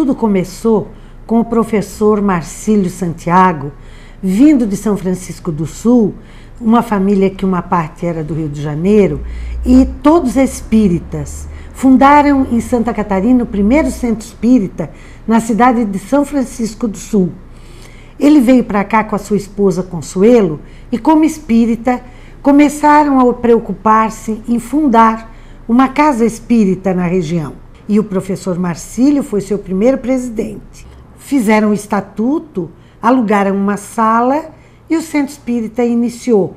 Tudo começou com o professor Marcílio Santiago, vindo de São Francisco do Sul, uma família que uma parte era do Rio de Janeiro, e todos espíritas. Fundaram em Santa Catarina o primeiro centro espírita na cidade de São Francisco do Sul. Ele veio para cá com a sua esposa Consuelo e, como espírita, começaram a preocupar-se em fundar uma casa espírita na região. E o professor Marcílio foi seu primeiro presidente. Fizeram o estatuto, alugaram uma sala e o centro espírita iniciou.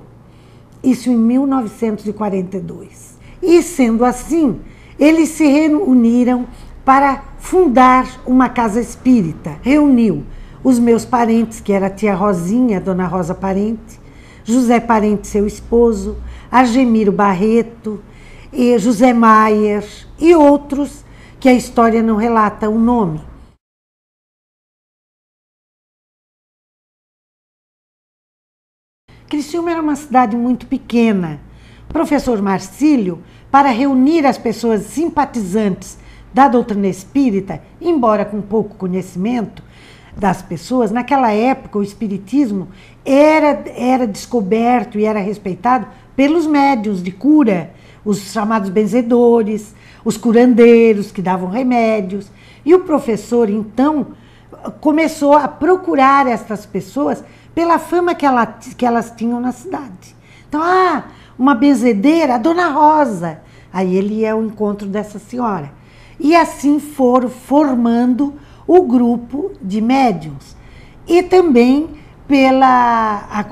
Isso em 1942. E, sendo assim, eles se reuniram para fundar uma casa espírita. Reuniu os meus parentes, que era a tia Rosinha, a dona Rosa Parente, José Parente, seu esposo, Argemiro Barreto, e José Maier e outros que a história não relata o nome. Criciúma era uma cidade muito pequena. O professor Marcílio, para reunir as pessoas simpatizantes da doutrina espírita, embora com pouco conhecimento das pessoas, naquela época o espiritismo era descoberto e era respeitado pelos médiuns de cura, os chamados benzedores, os curandeiros que davam remédios. E o professor, então, começou a procurar estas pessoas pela fama que elas tinham na cidade. Então, uma benzedeira, a Dona Rosa. Aí ele ia ao encontro dessa senhora. E assim foram formando o grupo de médiuns. E também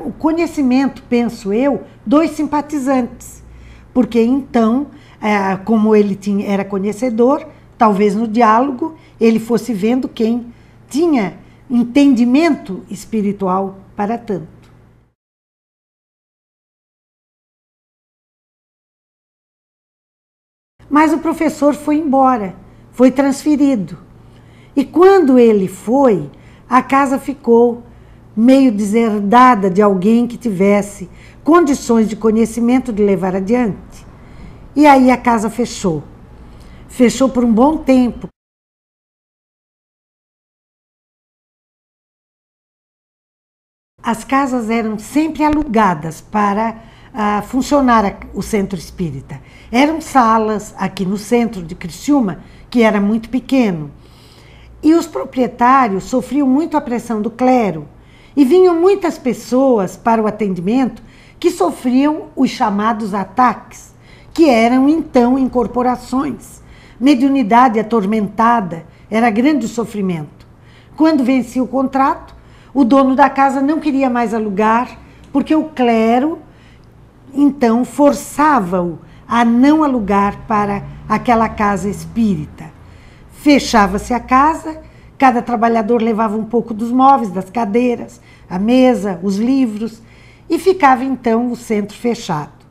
o conhecimento, penso eu, dos simpatizantes. Porque então, como ele era conhecedor, talvez no diálogo ele fosse vendo quem tinha entendimento espiritual para tanto. Mas o professor foi embora, foi transferido. E quando ele foi, a casa ficou meio deserdada de alguém que tivesse condições de conhecimento de levar adiante. E aí a casa fechou. Fechou por um bom tempo. As casas eram sempre alugadas para funcionar o centro espírita. Eram salas aqui no centro de Criciúma, que era muito pequeno. E os proprietários sofriam muito a pressão do clero. E vinham muitas pessoas para o atendimento que sofriam os chamados ataques, que eram então incorporações. Mediunidade atormentada, era grande o sofrimento. Quando vencia o contrato, o dono da casa não queria mais alugar, porque o clero, então, forçava-o a não alugar para aquela casa espírita. Fechava-se a casa, cada trabalhador levava um pouco dos móveis, das cadeiras, a mesa, os livros, e ficava então o centro fechado.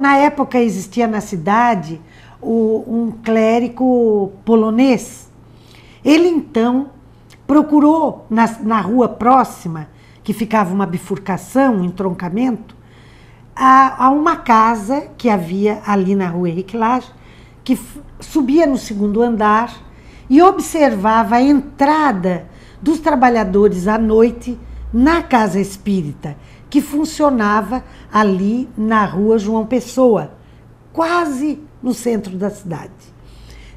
Na época existia na cidade um clérigo polonês. Ele então procurou na rua próxima, que ficava uma bifurcação, um entroncamento, a uma casa que havia ali na rua Henrique Lage, que subia no segundo andar e observava a entrada dos trabalhadores à noite na casa espírita, que funcionava ali na rua João Pessoa, quase no centro da cidade.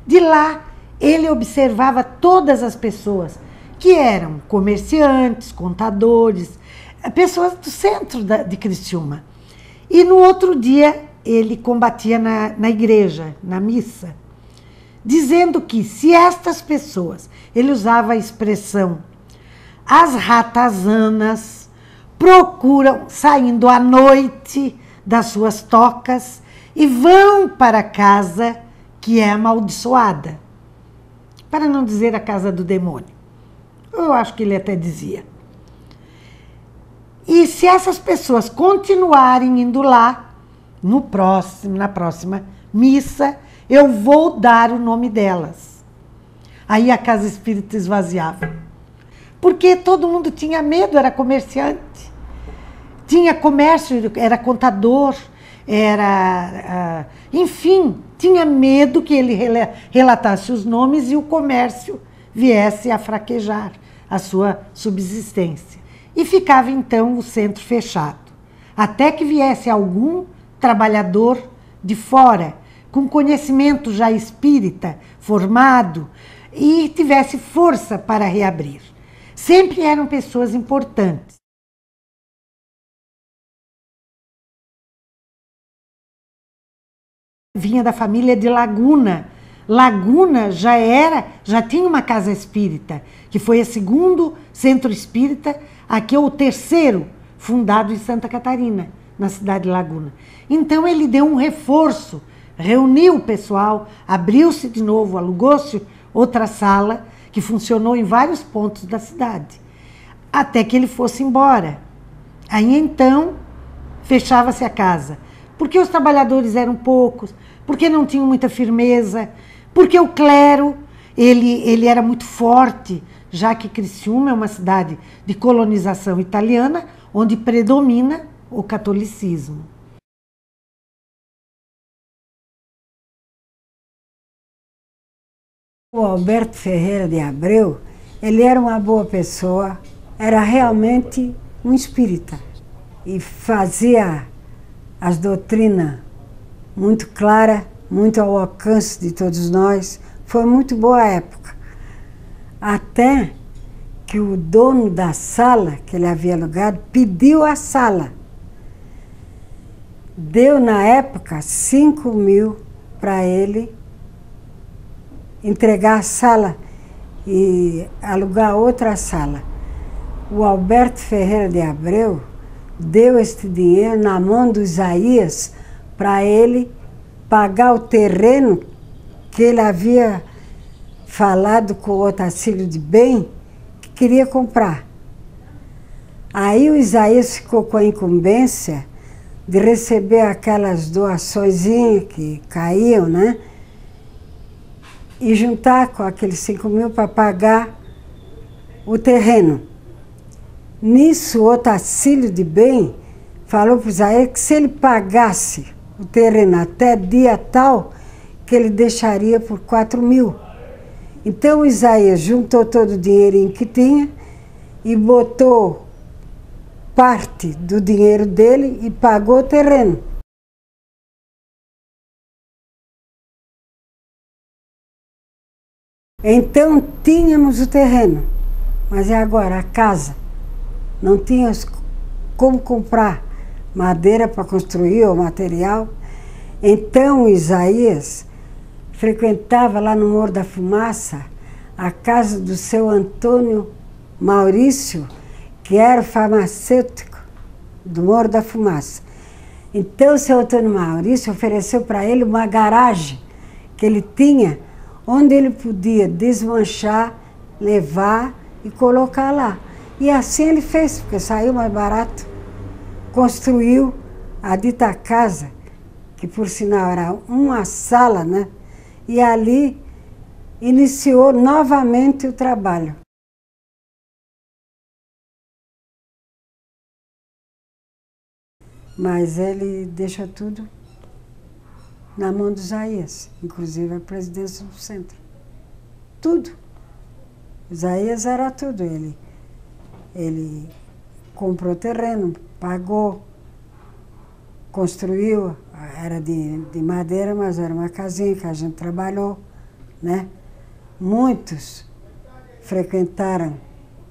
De lá, ele observava todas as pessoas que eram comerciantes, contadores, pessoas do centro de Criciúma. E no outro dia, ele combatia na igreja, na missa, dizendo que se estas pessoas, ele usava a expressão, as ratazanas procuram, saindo à noite das suas tocas, e vão para a casa que é amaldiçoada, para não dizer a casa do demônio. Eu acho que ele até dizia. E se essas pessoas continuarem indo lá, na próxima missa, eu vou dar o nome delas. Aí a casa espírita esvaziava. Porque todo mundo tinha medo, era comerciante. Tinha comércio, era contador, Enfim, tinha medo que ele relatasse os nomes e o comércio viesse a fraquejar a sua subsistência. E ficava então o centro fechado, até que viesse algum trabalhador de fora, com conhecimento já espírita, formado, e tivesse força para reabrir. Sempre eram pessoas importantes. Vinha da família de Laguna. Laguna já tinha uma casa espírita, que foi o segundo centro espírita, aqui é o terceiro, fundado em Santa Catarina, na cidade de Laguna. Então ele deu um reforço, reuniu o pessoal, abriu-se de novo, alugou-se outra sala, que funcionou em vários pontos da cidade, até que ele fosse embora. Aí então fechava-se a casa, porque os trabalhadores eram poucos, porque não tinham muita firmeza, porque o clero ele era muito forte, já que Criciúma é uma cidade de colonização italiana, onde predomina o catolicismo. O Alberto Ferreira de Abreu, ele era uma boa pessoa, era realmente um espírita e fazia as doutrinas muito claras, muito ao alcance de todos nós. Foi muito boa a época. Até que o dono da sala que ele havia alugado pediu a sala. Deu na época 5.000 para ele entregar a sala e alugar outra sala. O Alberto Ferreira de Abreu deu este dinheiro na mão do Isaías para ele pagar o terreno que ele havia falado com o Otacílio de Bem, que queria comprar. Aí o Isaías ficou com a incumbência de receber aquelas doaçõezinhas que caíam, né? E juntar com aqueles 5.000 para pagar o terreno. Nisso, o Otacílio de Bem falou para o Isaías que se ele pagasse o terreno até dia tal, que ele deixaria por 4.000. Então o Isaías juntou todo o dinheirinho que tinha e botou parte do dinheiro dele e pagou o terreno. Então tínhamos o terreno, mas e agora a casa? Não tínhamos como comprar madeira para construir ou material. Então Isaías frequentava lá no Morro da Fumaça a casa do seu Antônio Maurício, que era o farmacêutico do Morro da Fumaça. Então o seu Antônio Maurício ofereceu para ele uma garagem que ele tinha, onde ele podia desmanchar, levar e colocar lá. E assim ele fez, porque saiu mais barato. Construiu a dita casa, que por sinal era uma sala, né? E ali iniciou novamente o trabalho. Mas ele deixa tudo na mão do Isaías, inclusive a presidência do centro. Tudo. Isaías era tudo. Ele comprou terreno, pagou, construiu, era de madeira, mas era uma casinha que a gente trabalhou, né? Muitos frequentaram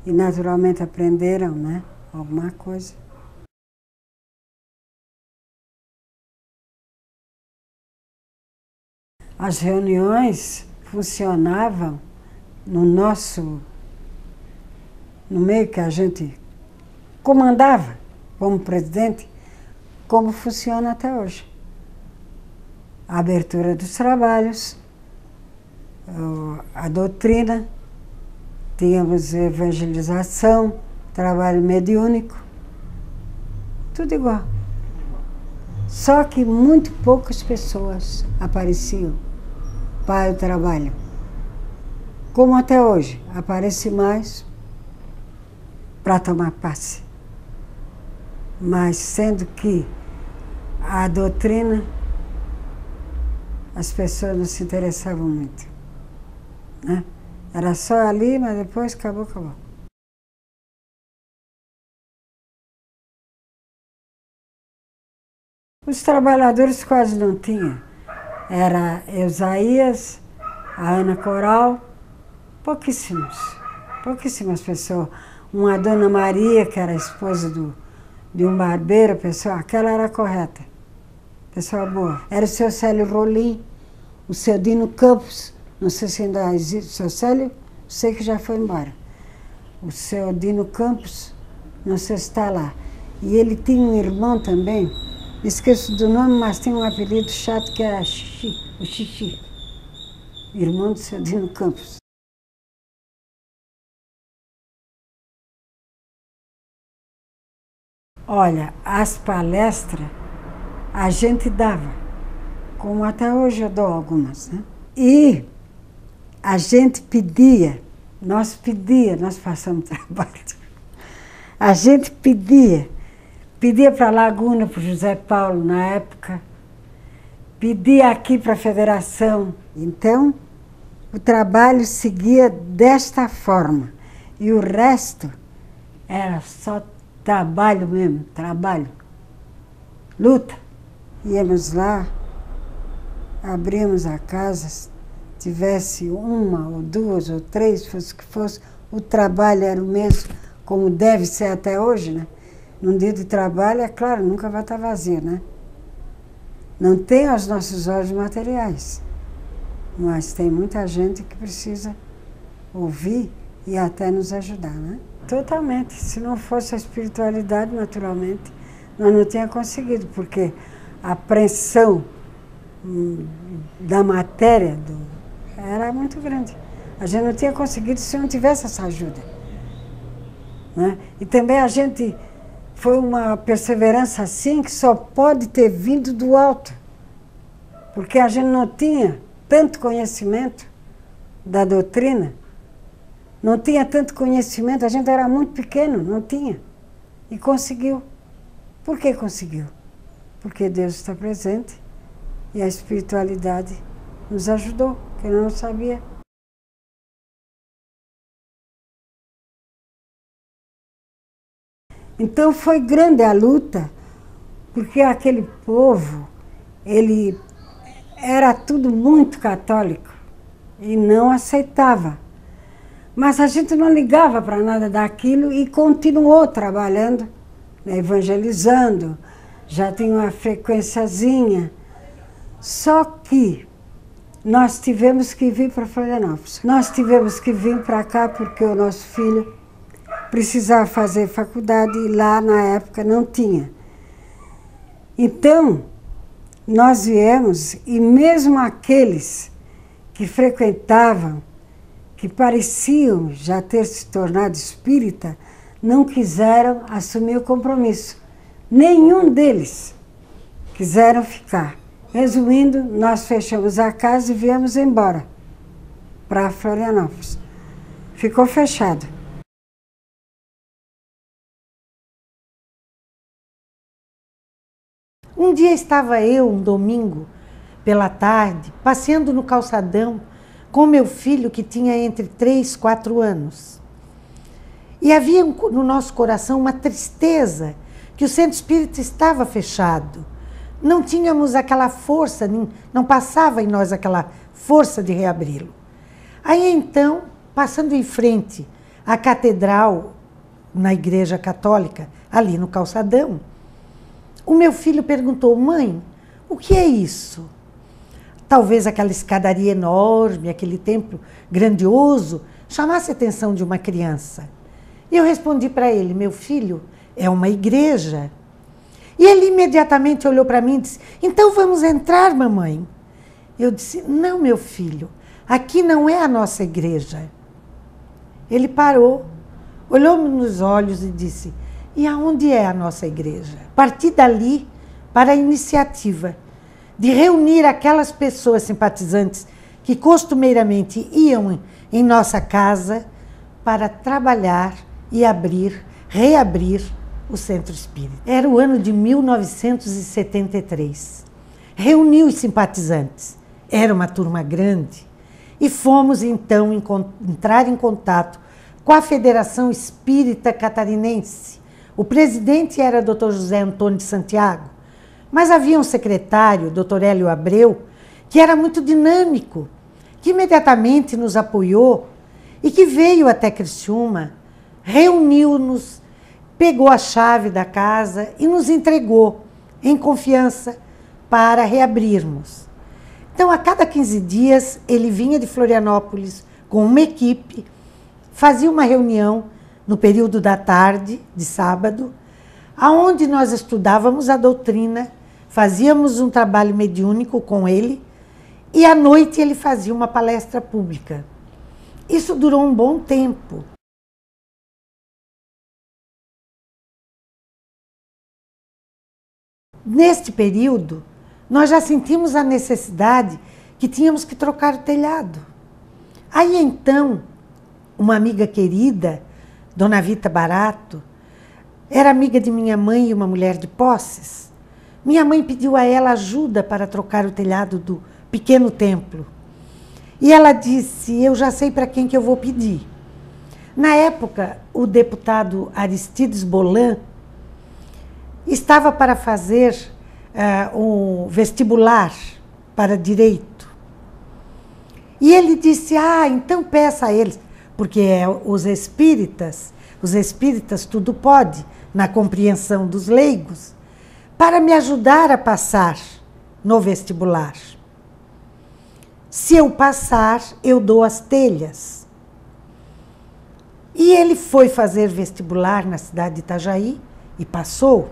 e naturalmente aprenderam, né? Alguma coisa. As reuniões funcionavam no meio que a gente comandava como presidente, como funciona até hoje. A abertura dos trabalhos, a doutrina, tínhamos evangelização, trabalho mediúnico, tudo igual. Só que muito poucas pessoas apareciam para o trabalho. Como até hoje, aparece mais para tomar passe. Mas sendo que a doutrina as pessoas não se interessavam muito, né? Era só ali, mas depois acabou. Os trabalhadores quase não tinham. Era Eusaías, a Ana Coral, pouquíssimas pessoas. Uma Dona Maria, que era esposa de um barbeiro, aquela era correta, pessoa boa. Era o seu Célio Rolim, o seu Dino Campos, não sei se ainda existe, o seu Célio, sei que já foi embora. O seu Dino Campos, não sei se está lá. E ele tinha um irmão também, esqueço do nome, mas tem um apelido chato que era Xixi, o Xixi, irmão do seu Dino Campos. Olha, as palestras a gente dava, como até hoje eu dou algumas, né? E a gente pedia, nós passamos trabalho. A gente pedia para a Laguna, para o José Paulo na época, pedia aqui para a Federação. Então, o trabalho seguia desta forma. E o resto era só trabalho mesmo, trabalho. Luta. Íamos lá, abríamos a casa, tivesse uma ou duas ou três, fosse o que fosse, o trabalho era o mesmo, como deve ser até hoje, né? Num dia de trabalho, é claro, nunca vai estar vazio, né? Não tem aos nossos olhos materiais, mas tem muita gente que precisa ouvir e até nos ajudar, né? Totalmente. Se não fosse a espiritualidade, naturalmente, nós não tínhamos conseguido, porque a pressão da matéria era muito grande. A gente não tinha conseguido se não tivesse essa ajuda, né? E também a gente foi uma perseverança assim que só pode ter vindo do alto, porque a gente não tinha tanto conhecimento da doutrina, não tinha tanto conhecimento, a gente era muito pequeno, não tinha, e conseguiu. Por que conseguiu? Porque Deus está presente e a espiritualidade nos ajudou, que eu não sabia. Então foi grande a luta, porque aquele povo, ele era tudo muito católico e não aceitava. Mas a gente não ligava para nada daquilo e continuou trabalhando, né, evangelizando, já tinha uma frequenciazinha. Só que nós tivemos que vir para Florianópolis. Nós tivemos que vir para cá porque o nosso filho precisava fazer faculdade e lá na época não tinha. Então, nós viemos e mesmo aqueles que frequentavam, que pareciam já ter se tornado espírita, não quiseram assumir o compromisso. Nenhum deles quiseram ficar. Resumindo, nós fechamos a casa e viemos embora para Florianópolis. Ficou fechado. Um dia estava eu, um domingo, pela tarde, passeando no calçadão com meu filho que tinha entre 3 e 4 anos. E havia no nosso coração uma tristeza que o centro espírita estava fechado. Não tínhamos aquela força, não passava em nós aquela força de reabri-lo. Aí então, passando em frente à catedral, na igreja católica, ali no calçadão, o meu filho perguntou: mãe, o que é isso? Talvez aquela escadaria enorme, aquele templo grandioso, chamasse a atenção de uma criança. E eu respondi para ele: meu filho, é uma igreja. E ele imediatamente olhou para mim e disse: então vamos entrar, mamãe? Eu disse: não, meu filho, aqui não é a nossa igreja. Ele parou, olhou-me nos olhos e disse: e aonde é a nossa igreja? Parti dali para a iniciativa de reunir aquelas pessoas simpatizantes que costumeiramente iam em nossa casa para trabalhar e reabrir o Centro Espírita. Era o ano de 1973. Reuni os simpatizantes. Era uma turma grande e fomos então entrar em contato com a Federação Espírita Catarinense. O presidente era Dr. José Antônio de Santiago, mas havia um secretário, Dr. Hélio Abreu, que era muito dinâmico, que imediatamente nos apoiou e que veio até Criciúma, reuniu-nos, pegou a chave da casa e nos entregou em confiança para reabrirmos. Então, a cada 15 dias, ele vinha de Florianópolis com uma equipe, fazia uma reunião no período da tarde, de sábado, aonde nós estudávamos a doutrina, fazíamos um trabalho mediúnico com ele e à noite ele fazia uma palestra pública. Isso durou um bom tempo. Neste período, nós já sentimos a necessidade que tínhamos que trocar o telhado. Aí então, uma amiga querida, Dona Vita Barato, era amiga de minha mãe e uma mulher de posses. Minha mãe pediu a ela ajuda para trocar o telhado do pequeno templo. E ela disse, eu já sei para quem que eu vou pedir. Na época, o deputado Aristides Bolan estava para fazer um vestibular para direito. E ele disse, então peça a eles, porque os espíritas tudo pode, na compreensão dos leigos, para me ajudar a passar no vestibular. Se eu passar, eu dou as telhas. E ele foi fazer vestibular na cidade de Itajaí e passou.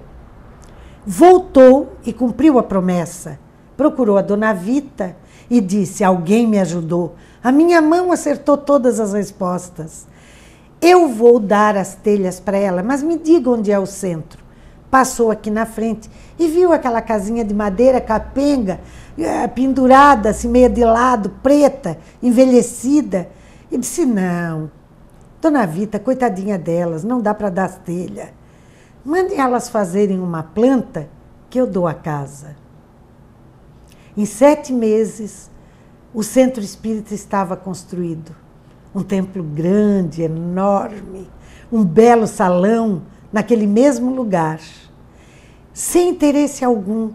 Voltou e cumpriu a promessa. Procurou a Dona Vita e disse, alguém me ajudou. A minha mão acertou todas as respostas. Eu vou dar as telhas para ela, mas me diga onde é o centro. Passou aqui na frente e viu aquela casinha de madeira capenga, pendurada, assim, meia de lado, preta, envelhecida. E disse, não, Dona Vita, coitadinha delas, não dá para dar as telhas. Mandem elas fazerem uma planta que eu dou a casa. Em 7 meses, o centro espírita estava construído. Um templo grande, enorme, um belo salão naquele mesmo lugar. Sem interesse algum.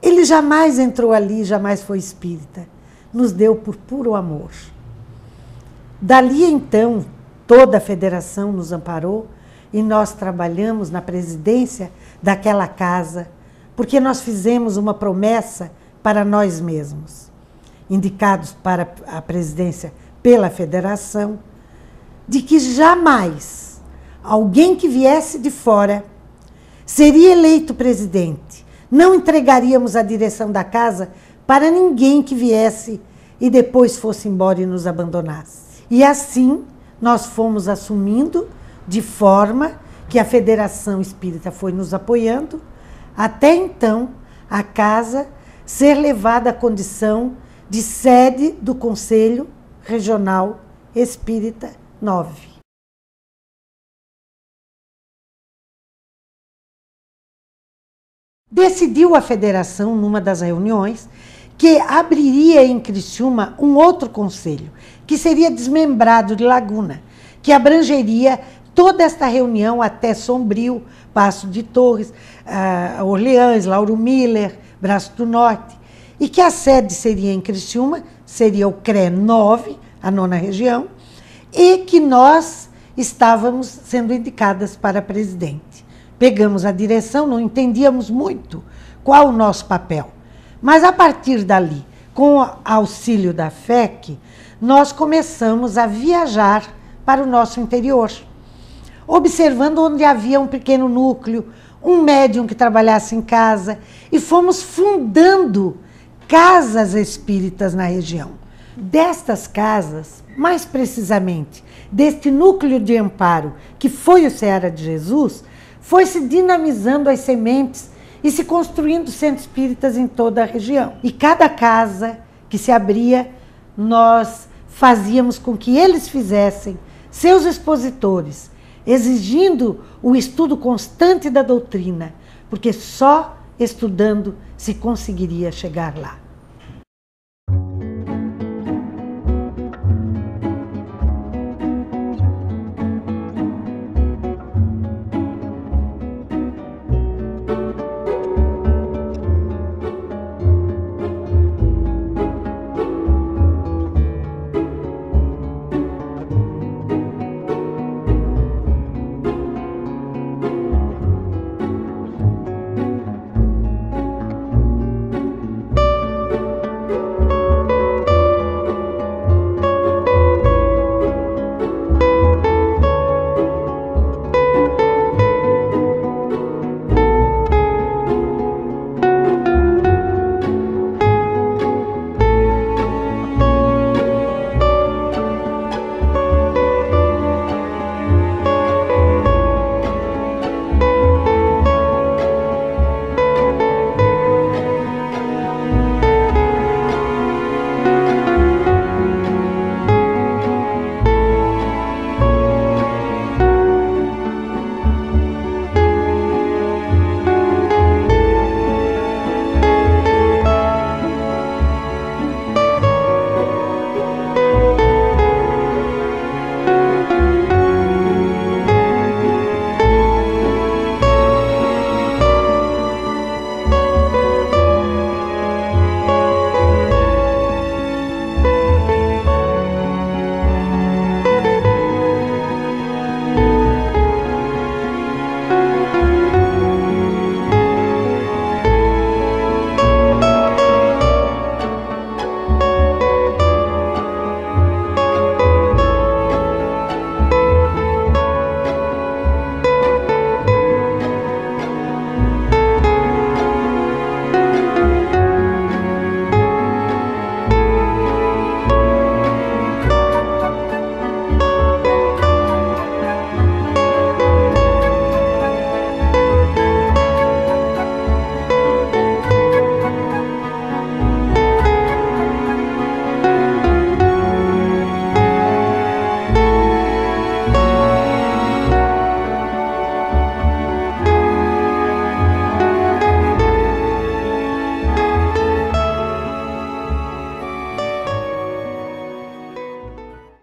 Ele jamais entrou ali, jamais foi espírita. Nos deu por puro amor. Dali, então, toda a federação nos amparou e nós trabalhamos na presidência daquela casa, porque nós fizemos uma promessa para nós mesmos, indicados para a presidência pela federação, de que jamais alguém que viesse de fora seria eleito presidente. Não entregaríamos a direção da casa para ninguém que viesse e depois fosse embora e nos abandonasse. E assim nós fomos assumindo, de forma que a Federação Espírita foi nos apoiando, até então a casa ser levada à condição de sede do Conselho Regional Espírita 9. Decidiu a federação, numa das reuniões, que abriria em Criciúma um outro conselho, que seria desmembrado de Laguna, que abrangeria toda esta reunião até Sombrio, Passo de Torres, Orleans, Lauro Miller, Braço do Norte, e que a sede seria em Criciúma, seria o CRE 9, a 9ª região, e que nós estávamos sendo indicadas para presidente. Pegamos a direção, não entendíamos muito qual o nosso papel, mas a partir dali, com o auxílio da FEC, nós começamos a viajar para o nosso interior, observando onde havia um pequeno núcleo, um médium que trabalhasse em casa, e fomos fundando casas espíritas na região. Destas casas, mais precisamente, deste núcleo de amparo, que foi o Seara de Jesus, foi se dinamizando as sementes e se construindo centros espíritas em toda a região. E cada casa que se abria, nós fazíamos com que eles fizessem seus expositores, exigindo o estudo constante da doutrina, porque só estudando se conseguiria chegar lá.